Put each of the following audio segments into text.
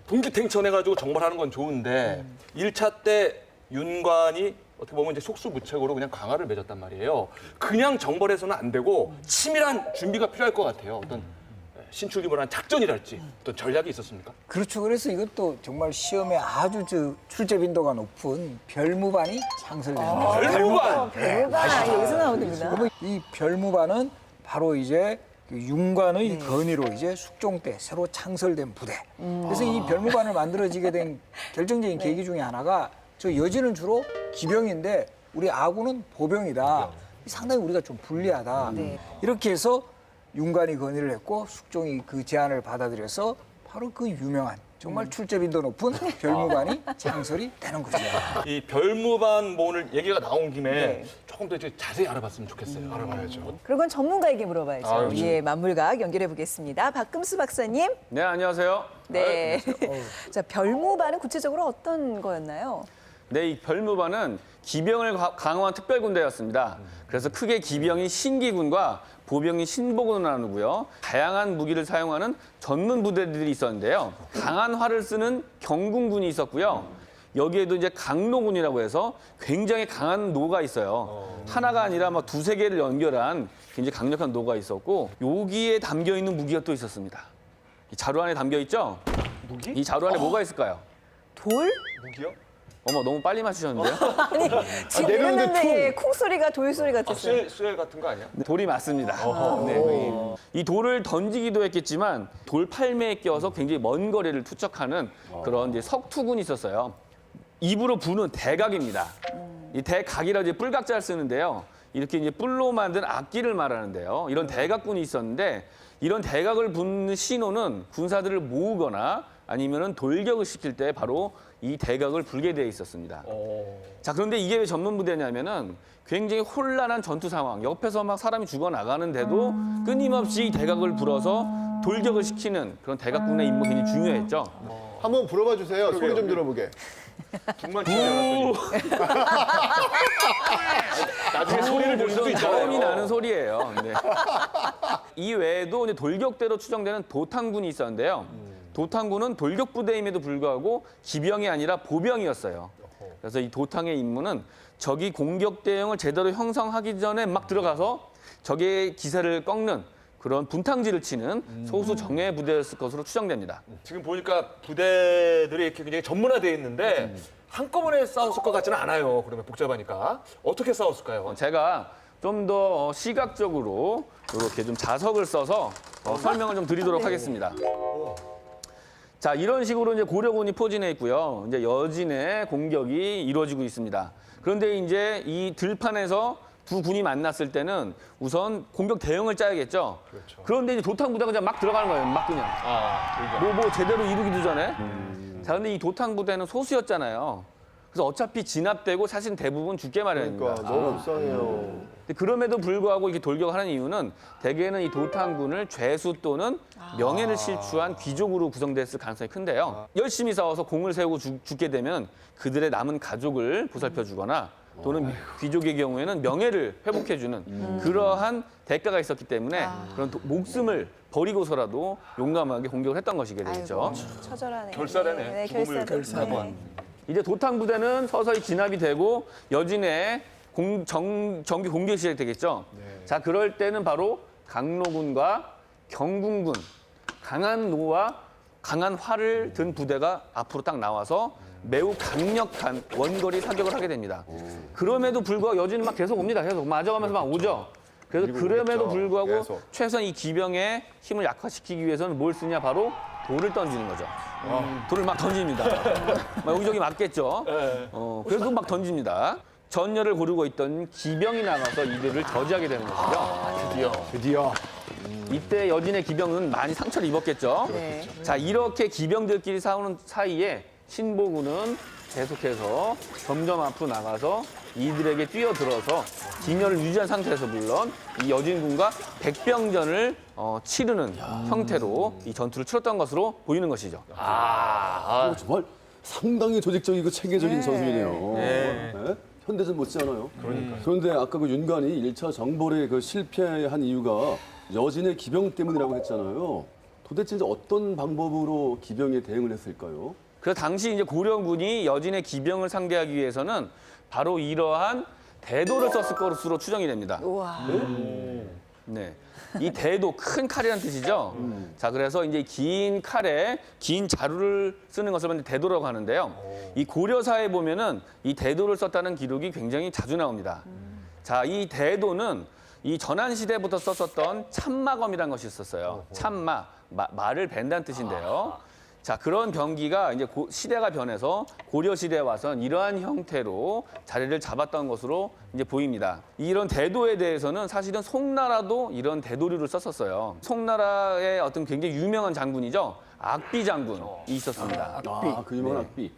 동기탱천해가지고 정벌하는 건 좋은데 1차 때 윤관이 어떻게 보면 이제 속수무책으로 그냥 강화를 맺었단 말이에요. 그냥 정벌해서는 안 되고 치밀한 준비가 필요할 것 같아요. 어떤 신출귀몰한 작전이랄지 어떤 전략이 있었습니까? 그렇죠. 그래서 이것도 정말 시험에 아주 출제 빈도가 높은 별무반이 창설됩니다. 별무반! 별무반 여기서 나오는구나. 그러면 이 별무반은 바로 이제 그 윤관의 건의로 이제 숙종 때 새로 창설된 부대. 그래서 이 별무반을 만들어지게 된 결정적인 계기 중에 하나가 저 여진은 주로 기병인데 우리 아군은 보병이다. 상당히 우리가 좀 불리하다. 이렇게 해서 윤관이 건의를 했고 숙종이 그 제안을 받아들여서 바로 그 유명한 정말 출제 빈도 높은 별무반이 창설이 되는 거죠. 이 별무반 뭐 오늘 얘기가 나온 김에 조금 더 이제 자세히 알아봤으면 좋겠어요. 알아봐야죠. 그건 전문가에게 물어봐야죠. 아, 그렇죠. 예, 만물각 연결해 보겠습니다. 박금수 박사님. 네, 안녕하세요. 네. 자, 별무반은 구체적으로 어떤 거였나요? 네, 이 별무반은 기병을 강화한 특별군대였습니다. 그래서 크게 기병이 신기군과 보병이 신보군으로 나누고요. 다양한 무기를 사용하는 전문 부대들이 있었는데요. 강한 활을 쓰는 경군군이 있었고요. 여기에도 이제 강노군이라고 해서 굉장히 강한 노가 있어요. 하나가 아니라 막 두세 개를 연결한 굉장히 강력한 노가 있었고 여기에 담겨 있는 무기가 또 있었습니다. 이 자루 안에 담겨 있죠? 무기? 이 자루 안에 뭐가 있을까요? 돌? 무기요? 어머, 너무 빨리 맞추셨는데요? 아니, 지금 내렸는데 콩 소리가 돌 소리 같았어요. 쇠 같은 거 아니야? 돌이 맞습니다. 네. 이 돌을 던지기도 했겠지만 돌 팔매에 껴서 굉장히 먼 거리를 투척하는 그런 이제 석투군이 있었어요. 입으로 부는 대각입니다. 이 대각이라고 이제 뿔각자를 쓰는데요. 이렇게 이제 뿔로 만든 악기를 말하는데요. 이런 대각군이 있었는데 이런 대각을 부는 신호는 군사들을 모으거나 아니면은 돌격을 시킬 때 바로 이 대각을 불게 돼 있었습니다. 자, 그런데 이게 왜 전문 부대냐면은 굉장히 혼란한 전투 상황, 옆에서 막 사람이 죽어 나가는데도 끊임없이 이 대각을 불어서 돌격을 시키는 그런 대각군의 임무가 굉장히 중요했죠. 한번 불어봐 주세요. 소리 좀 들어보게. 정말 중요해요. 나중에 소리를 낼 수도 이런 저음이 있잖아요. 나는 소리예요. 네. 이 외에도 이제 돌격대로 추정되는 도탄군이 있었는데요. 도탄군은 돌격 부대임에도 불구하고 기병이 아니라 보병이었어요. 그래서 이 도탕의 임무는 적이 공격 대응을 제대로 형성하기 전에 막 들어가서 적의 기세를 꺾는 그런 분탕질을 치는 소수 정예 부대였을 것으로 추정됩니다. 지금 보니까 부대들이 이렇게 굉장히 전문화되어 있는데 한꺼번에 싸웠을 것 같지는 않아요. 그러면 복잡하니까. 어떻게 싸웠을까요? 제가 좀 더 시각적으로 이렇게 좀 자석을 써서 설명을 좀 드리도록 하겠습니다. 자, 이런 식으로 이제 고려군이 포진해 있고요. 이제 여진의 공격이 이루어지고 있습니다. 그런데 이제 이 들판에서 두 군이 만났을 때는 우선 공격 대응을 짜야겠죠. 그렇죠. 그런데 이제 도탕 부대가 그냥 막 들어가는 거예요. 막 그냥. 뭐 제대로 이루기도 전에. 자, 근데 이 도탕 부대는 소수였잖아요. 그래서 어차피 진압되고 사실 대부분 죽게 마련입니다. 그러니까 너무 불쌍해요. 근데 그럼에도 불구하고 이렇게 돌격하는 이유는 대개는 이 도탄군을 죄수 또는 명예를 실추한 귀족으로 구성됐을 가능성이 큰데요. 열심히 싸워서 공을 세우고 죽게 되면 그들의 남은 가족을 보살펴주거나 또는 귀족의 경우에는 명예를 회복해주는 그러한 대가가 있었기 때문에 그런 목숨을 버리고서라도 용감하게 공격을 했던 것이게 되겠죠. 아이고, 처절하네. 결사되네. 네, 죽음을 결사되네. 이제 도탕 부대는 서서히 진압이 되고 여진의 정규 공격이 시작되겠죠. 자, 그럴 때는 바로 강노군과 경군군, 강한 노와 강한 활을 든 부대가 앞으로 딱 나와서 매우 강력한 원거리 사격을 하게 됩니다. 그럼에도 불구하고 여진은 막 계속 옵니다. 계속 맞아가면서 막 오죠. 그래서 그럼에도 불구하고 계속. 최소한 이 기병의 힘을 약화시키기 위해서는 뭘 쓰냐, 바로 돌을 던지는 거죠. 돌을 막 던집니다. 막 여기저기 맞겠죠. 그래도 막 던집니다. 전열을 고르고 있던 기병이 나가서 이들을 저지하게 되는 것이죠. 드디어. 이때 여진의 기병은 많이 상처를 입었겠죠. 네. 자, 이렇게 기병들끼리 싸우는 사이에 신보군은 계속해서 점점 앞으로 나가서 이들에게 뛰어들어서 진열을 유지한 상태에서 물론 이 여진군과 백병전을 치르는 형태로 이 전투를 치렀던 것으로 보이는 것이죠. 정말 상당히 조직적이고 체계적인 전술이네요. 네. 네? 현대전 못지않아요. 그런데 아까 그 윤관이 1차 정벌에 그 실패한 이유가 여진의 기병 때문이라고 했잖아요. 도대체 이제 어떤 방법으로 기병에 대응을 했을까요? 그래서 당시 이제 고려군이 여진의 기병을 상대하기 위해서는 바로 이러한 대도를 썼을 것으로 추정이 됩니다. 우와. 네. 이 대도 큰 칼이라는 뜻이죠. 자, 그래서 이제 긴 칼에 긴 자루를 쓰는 것을 대도라고 하는데요. 이 고려사에 보면은 이 대도를 썼다는 기록이 굉장히 자주 나옵니다. 자, 이 대도는 이 전한 시대부터 썼었던 참마검이라는 것이 있었어요. 참마, 말을 벤다는 뜻인데요. 자, 그런 병기가 이제 시대가 변해서 고려 시대에 와선 이러한 형태로 자리를 잡았던 것으로 이제 보입니다. 이런 대도에 대해서는 사실은 송나라도 이런 대도류를 썼었어요. 송나라의 어떤 굉장히 유명한 장군이죠. 악비 장군이 있었습니다. 그 유명한 악비.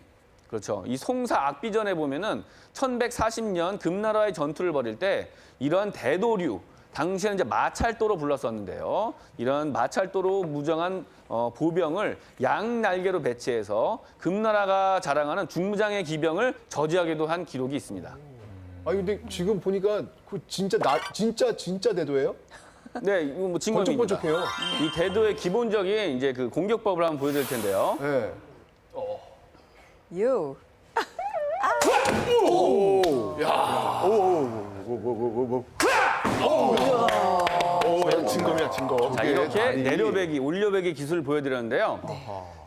그렇죠. 이 송사 악비전에 보면은 1140년 금나라의 전투를 벌일 때 이러한 대도류, 당시에는 이제 마찰도로 불렀었는데요. 이런 마찰도로 무장한 보병을 양날개로 배치해서 금나라가 자랑하는 중무장의 기병을 저지하기도 한 기록이 있습니다. 아니 근데 지금 보니까 그 진짜 진짜 대도예요? 네, 이거 뭐 증거입니다. 번쩍번쩍해요. 이 대도의 기본적인 이제 그 공격법을 한번 보여드릴 텐데요. 네. 유. 진검이야, 진검. 자, 이렇게 내려배기, 올려배기 기술을 보여드렸는데요.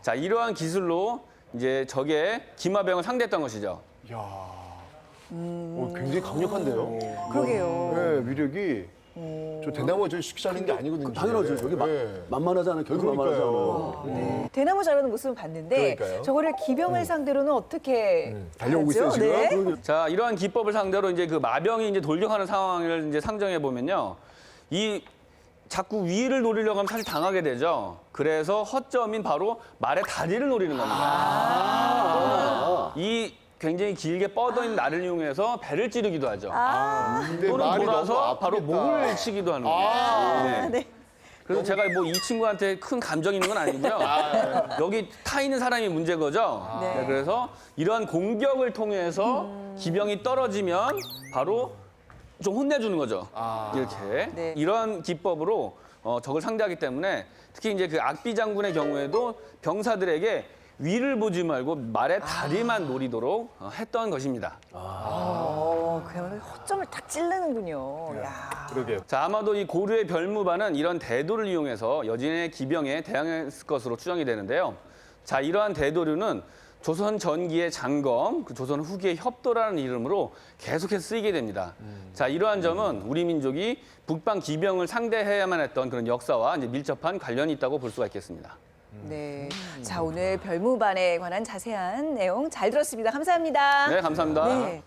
자, 이러한 기술로 이제 적의 기마병을 상대했던 것이죠. 굉장히 강력한데요. 그러게요. 네, 위력이 저 대나무 저 쉽게 자르는 게 아니거든요. 당연하죠. 여기 네. 만만하지 않아요. 결국 만만하지 그러니까요. 않아요. 대나무 자르는 모습을 봤는데 그러니까요. 저거를 기병을 상대로는 어떻게 달려오고 하죠? 있어요, 지금? 네. 자, 이러한 기법을 상대로 이제 그 마병이 이제 돌격하는 상황을 이제 상정해 보면요. 이 자꾸 위를 노리려고 하면 사실 당하게 되죠. 그래서 허점인 바로 말의 다리를 노리는 겁니다. 이 굉장히 길게 뻗어 있는 날을 이용해서 배를 찌르기도 하죠. 근데 또는 말이 돌아서 너무 바로 아프겠다. 목을 치기도 하는 거예요. 네. 그래서 제가 뭐 이 친구한테 큰 감정이 있는 건 아니고요. 여기 타 있는 사람이 문제인 거죠. 네. 그래서 이러한 공격을 통해서 기병이 떨어지면 바로 좀 혼내주는 거죠. 이렇게 네. 이런 기법으로 적을 상대하기 때문에 특히 이제 그 악비 장군의 경우에도 병사들에게 위를 보지 말고 말의 다리만 노리도록 했던 것입니다. 그야말로 허점을 딱 찌르는군요. 야. 그러게요. 자, 아마도 이 고려의 별무반은 이런 대도를 이용해서 여진의 기병에 대항했을 것으로 추정이 되는데요. 자, 이러한 대도류는 조선 전기의 장검, 그 조선 후기의 협도라는 이름으로 계속해서 쓰이게 됩니다. 자, 이러한 점은 우리 민족이 북방 기병을 상대해야만 했던 그런 역사와 이제 밀접한 관련이 있다고 볼 수가 있겠습니다. 네. 자, 오늘 별무반에 관한 자세한 내용 잘 들었습니다. 감사합니다. 네, 감사합니다. 네.